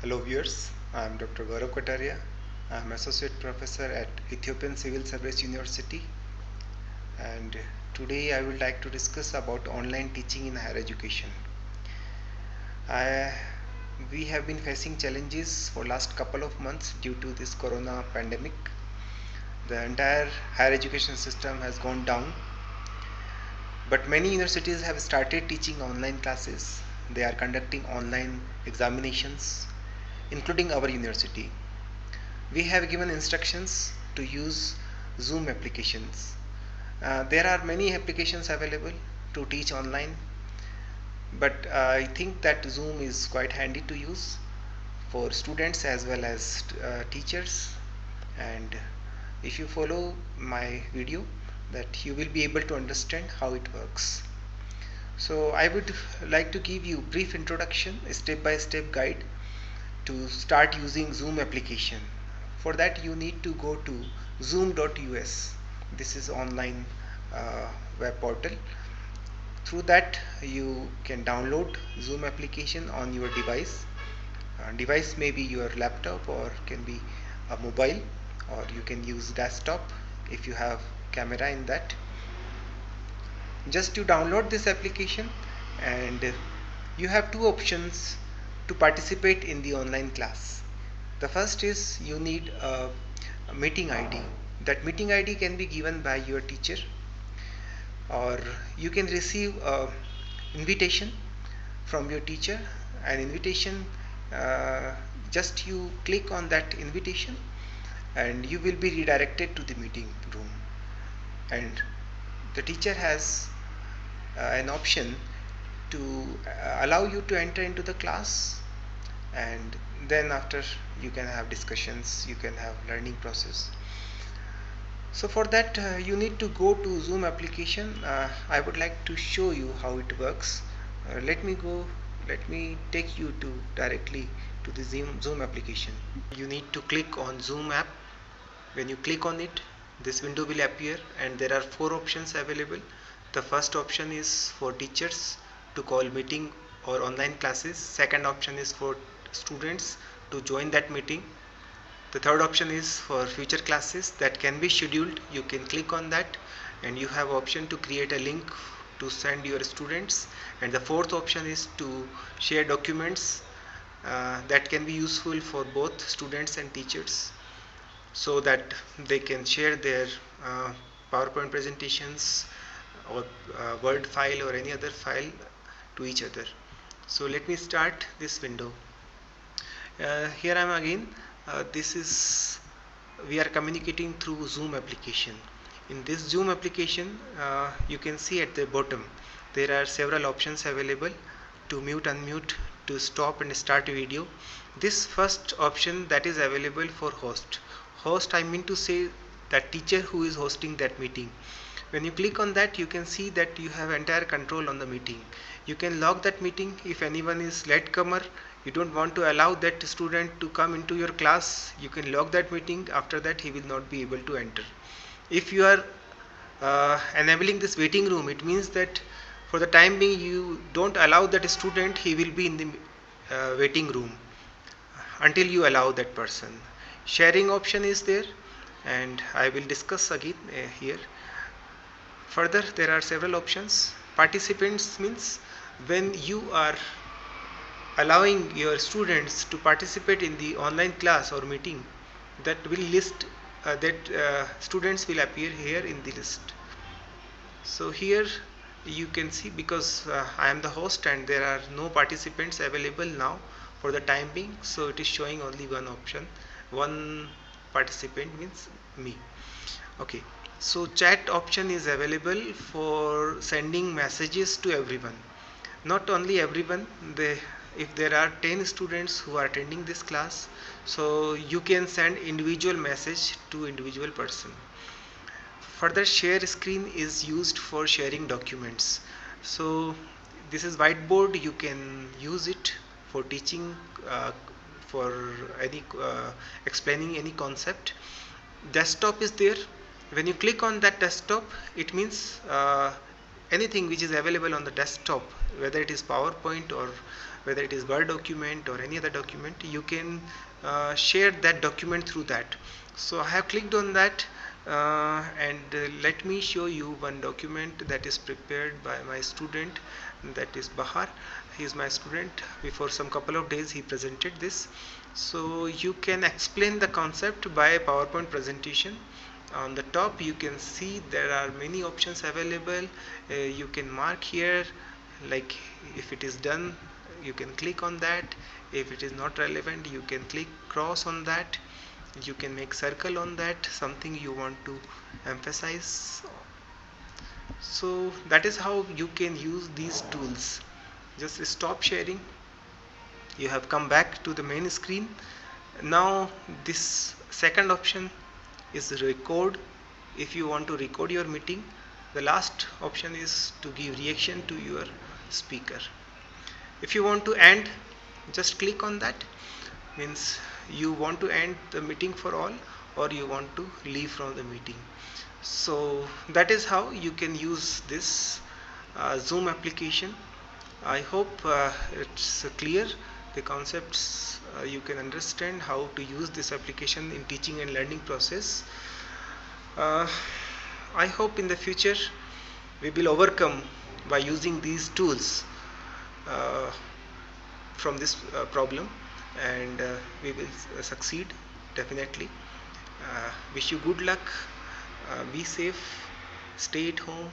Hello viewers, I am Dr. Gaurav Kataria. I am Associate Professor at Ethiopian Civil Service University, and today I would like to discuss about online teaching in higher education. I, we have been facing challenges for last couple of months due to this corona pandemic. The entire higher education system has gone down, but many universities have started teaching online classes. They are conducting online examinations, including our university. We have given instructions to use Zoom applications. There are many applications available to teach online, but I think that Zoom is quite handy to use for students as well as teachers. And if you follow my video, that you will be able to understand how it works. So I would like to give you brief introduction, a step-by-step guide to start using Zoom application. For that you need to go to zoom.us. This is online web portal. Through that you can download Zoom application on your device. Device may be your laptop or can be a mobile, or you can use desktop if you have camera in that. Just to download this application, and you have two options to participate in the online class. The first is you need a meeting ID. That meeting ID can be given by your teacher, or you can receive a invitation from your teacher. An invitation, uh, just you click on that invitation and you will be redirected to the meeting room, and the teacher has an option to allow you to enter into the class, and then after you can have discussions, you can have learning process. So for that you need to go to Zoom application. I would like to show you how it works. Let me take you to directly to the Zoom application. You need to click on Zoom app. When you click on it, this window will appear and there are four options available. The first option is for teachers to call meeting or online classes. Second option is for students to join that meeting. The third option is for future classes that can be scheduled. You can click on that and you have option to create a link to send your students. And the fourth option is to share documents that can be useful for both students and teachers, so that they can share their PowerPoint presentations or Word file or any other file to each other. So let me start this window. Here I am again. This is, we are communicating through Zoom application. In this Zoom application, you can see at the bottom there are several options available to mute, unmute, to stop and start video. This first option, that is available for host. Host, I mean to say that teacher who is hosting that meeting. When you click on that, you can see that you have entire control on the meeting. You can log that meeting. If anyone is latecomer, you don't want to allow that student to come into your class, you can log that meeting. After that he will not be able to enter. If you are enabling this waiting room, it means that for the time being you don't allow that student, he will be in the waiting room until you allow that person. Sharing option is there, and I will discuss again here. Further, there are several options. Participants means when you are allowing your students to participate in the online class or meeting, that will list that students will appear here in the list. So here you can see, because I am the host and there are no participants available now for the time being, so it is showing only one option. One participant means me. Okay, so chat option is available for sending messages to everyone. Not only everyone, if there are 10 students who are attending this class, so you can send individual message to individual person. Further, share screen is used for sharing documents. So this is whiteboard, you can use it for teaching, for any explaining any concept. Desktop is there. When you click on that desktop, it means anything which is available on the desktop, whether it is PowerPoint or whether it is Word document or any other document, you can share that document through that. So I have clicked on that, and let me show you one document that is prepared by my student, that is Bahar. He is my student. Before some couple of days he presented this. So you can explain the concept by PowerPoint presentation. On the top you can see there are many options available. You can mark here, like if it is done you can click on that. If it is not relevant, you can click cross on that. You can make circle on that, something you want to emphasize. So that is how you can use these tools. Just stop sharing. You have come back to the main screen. Now this second option is record. If you want to record your meeting, the last option is to give reaction to your speaker. If you want to end, just click on that. Means you want to end the meeting for all, or you want to leave from the meeting. So that is how you can use this Zoom application. I hope it's clear, the concepts. You can understand how to use this application in teaching and learning process. I hope in the future we will overcome by using these tools from this problem, and we will succeed definitely. Wish you good luck. Be safe, stay at home.